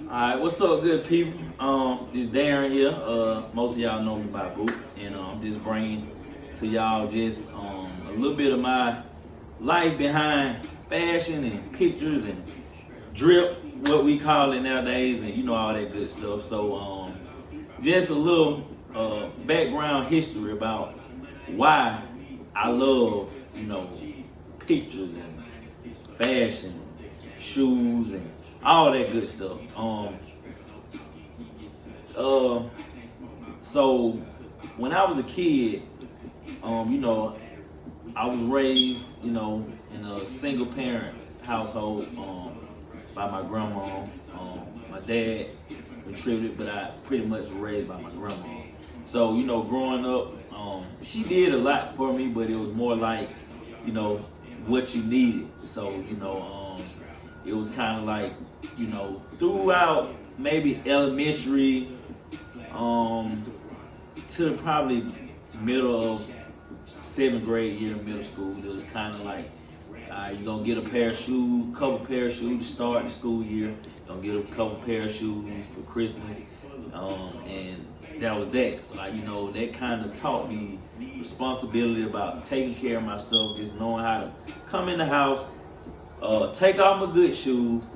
Alright, what's up, good people? It's Darren here. Most of y'all know me by Boot, and I'm just bringing to y'all just a little bit of my life behind fashion and pictures and drip, what we call it nowadays, and all that good stuff. So, just a little background history about why I love pictures and fashion, shoes, and all that good stuff. So when I was a kid, I was raised, in a single parent household by my grandma. My dad contributed, but I pretty much was raised by my grandma. So, growing up, she did a lot for me, but it was more like, what you needed. So, it was kind of like, throughout maybe elementary to probably middle of 7th grade year in middle school, it was kind of like, you're going to get a pair of shoes, couple pair of shoes to start the school year. You're going to get a couple pair of shoes for Christmas. And that was that. So, that kind of taught me responsibility about taking care of my stuff, just knowing how to come in the house, take off my good shoes,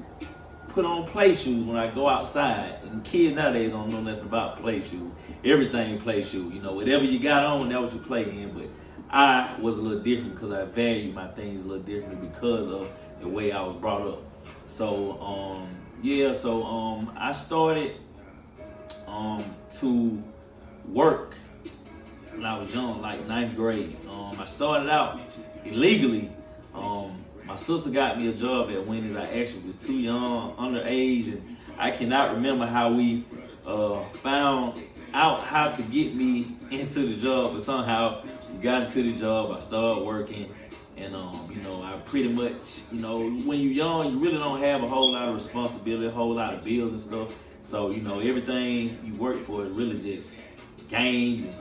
put on play shoes when I go outside. And kids nowadays don't know nothing about play shoes. Everything play shoes. Whatever you got on, that's what you play in. But I was a little different because I value my things a little differently because of the way I was brought up. So, I started to work when I was young, like 9th grade. I started out illegally. My sister got me a job at Wendy's. I actually was too young, underage, and I cannot remember how we found out how to get me into the job, but somehow we got into the job. I started working, and I pretty much, when you're young, you really don't have a whole lot of responsibility, a whole lot of bills and stuff. So, everything you work for is really just games and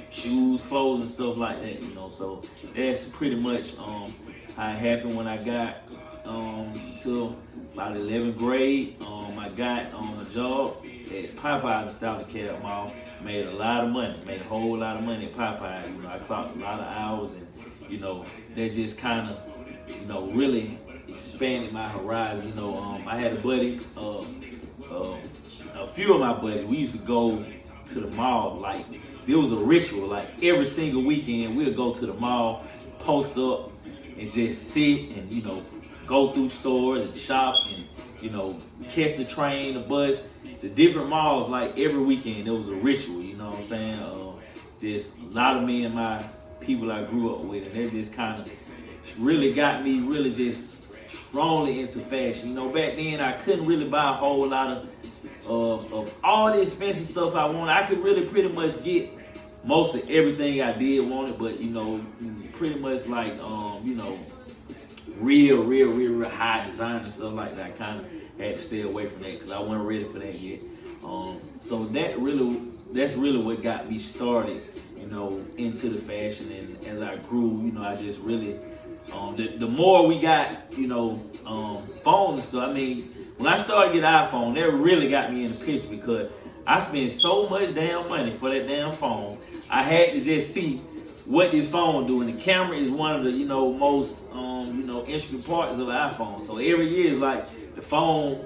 shoes, clothes, and stuff like that, So that's pretty much how it happened when I got till about 11th grade. I got a job at Popeye in the South DeKalb Mall. Made a lot of money, made a whole lot of money at Popeye. I clocked a lot of hours, and that just kind of really expanded my horizon. I had a buddy, a few of my buddies. We used to go to the mall like it was a ritual. Like every single weekend, we'd go to the mall, post up, and just sit and go through stores and shop and catch the train, the bus, the different malls. Like every weekend, it was a ritual. You know what I'm saying? Just a lot of me and my people I grew up with, and that just kind of really got me really just strongly into fashion. Back then I couldn't really buy a whole lot of all the expensive stuff I wanted. I could really pretty much get most of everything I did want it, but pretty much like real high design and stuff like that. I kind of had to stay away from that because I wasn't ready for that yet. So that's really what got me started, into the fashion. And as I grew, I just really the more we got, phones and stuff. I mean, when I started getting iPhone, that really got me in the picture because I spent so much damn money for that damn phone. I had to just see what this phone do, and the camera is one of the most intricate parts of the iPhone. So every year is like the phone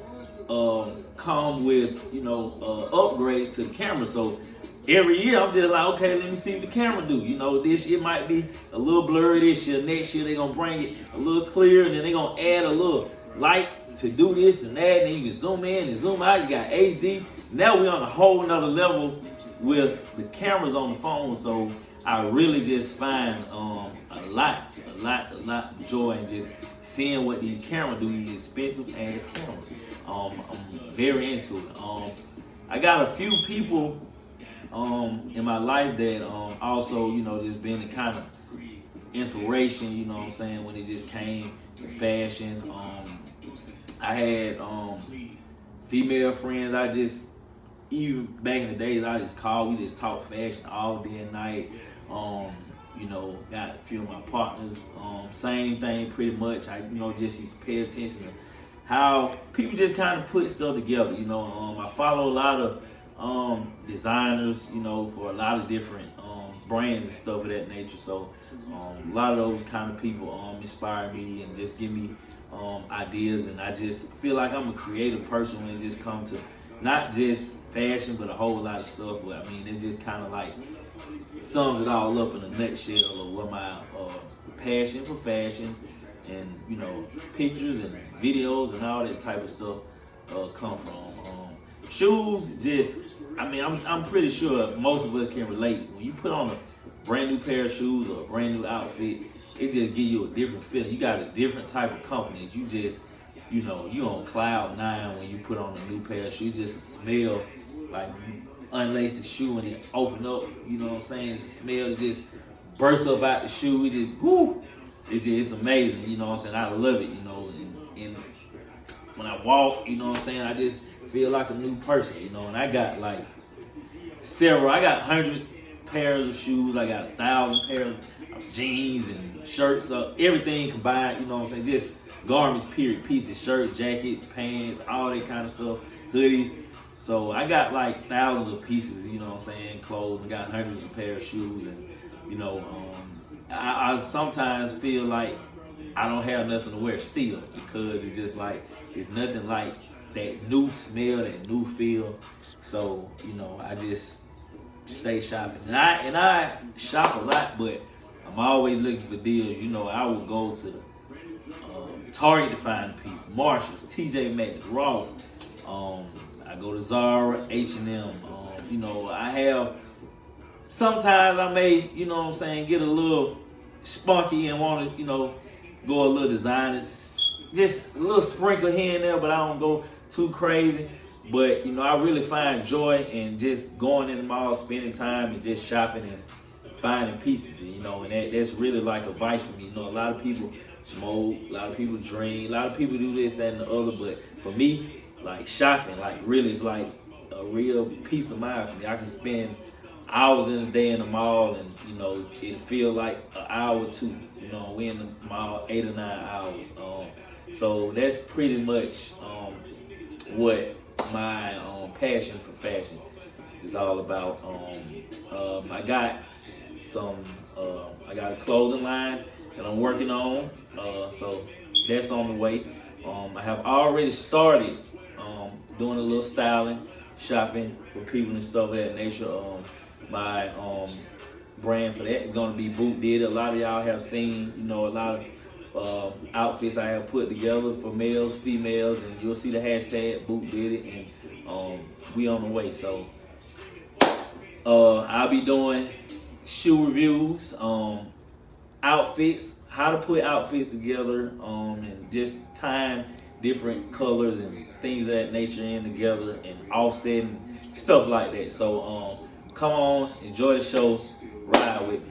come with upgrades to the camera. So every year I'm just like, okay, let me see what the camera do. This year might be a little blurry. This year, next year they're gonna bring it a little clear, and then they're gonna add a little light to do this and that, and then you can zoom in and zoom out. You got HD. Now we're on a whole nother level with the cameras on the phone. So I really just find a lot of joy in just seeing what these cameras do, these expensive ass cameras. I'm very into it. I got a few people in my life that also, just been the kind of inspiration, what I'm saying, when it just came to fashion. I had female friends. Even back in the days, I just called. We just talked fashion all day and night. Got a few of my partners. Same thing, pretty much. I just used to pay attention to how people just kind of put stuff together. I follow a lot of designers, for a lot of different brands and stuff of that nature. So a lot of those kind of people inspire me and just give me ideas. And I just feel like I'm a creative person when it just comes to not just fashion, but a whole lot of stuff. But I mean, it just kind of like sums it all up in a nutshell of what my passion for fashion and pictures and videos and all that type of stuff come from. Shoes, I'm pretty sure most of us can relate. When you put on a brand new pair of shoes or a brand new outfit, it just gives you a different feeling. You got a different type of confidence. You just, you on cloud nine when you put on a new pair of shoes. Just smell like you unlace the shoe and it open up. You know what I'm saying? The smell just bursts up out the shoe. It just, whoo! It's amazing. You know what I'm saying? I love it. And when I walk, you know what I'm saying? I just feel like a new person. And I got like I got hundreds pairs of shoes. I got 1,000 pairs of jeans and shirts, everything combined. You know what I'm saying? Just garments, period, pieces, shirt, jacket, pants, all that kind of stuff, hoodies. So I got like thousands of pieces, you know what I'm saying, clothes. I got hundreds of pairs of shoes, and I sometimes feel like I don't have nothing to wear still, because it's just like it's nothing like that new smell, that new feel. So I just stay shopping, and I shop a lot, but I'm always looking for deals. I will go to Target to find a piece, Marshalls, TJ Maxx, Ross. I go to Zara, H&M. I have, sometimes I may, get a little spunky and want to, go a little designer, just a little sprinkle here and there, but I don't go too crazy. But, I really find joy in just going in the mall, spending time and just shopping and finding pieces, and that's really like a vice for me. A lot of people smoke, a lot of people drink, a lot of people do this, that, and the other, but for me, like shopping, like really is like a real peace of mind for me. I can spend hours in a day in the mall, and it feel like an hour or two. We in the mall 8 or 9 hours. So that's pretty much what my passion for fashion is all about. I got a clothing line that I'm working on, so that's on the way. I have already started doing a little styling, shopping for people and stuff of that nature. My brand for that is going to be Boot Did It. A lot of y'all have seen, a lot of outfits I have put together for males, females, and you'll see the hashtag Boot Did It, and we on the way. So I'll be doing shoe reviews, outfits, how to put outfits together, and just tying different colors and things of that nature in together and offsetting stuff like that. So come on, enjoy the show, ride with me.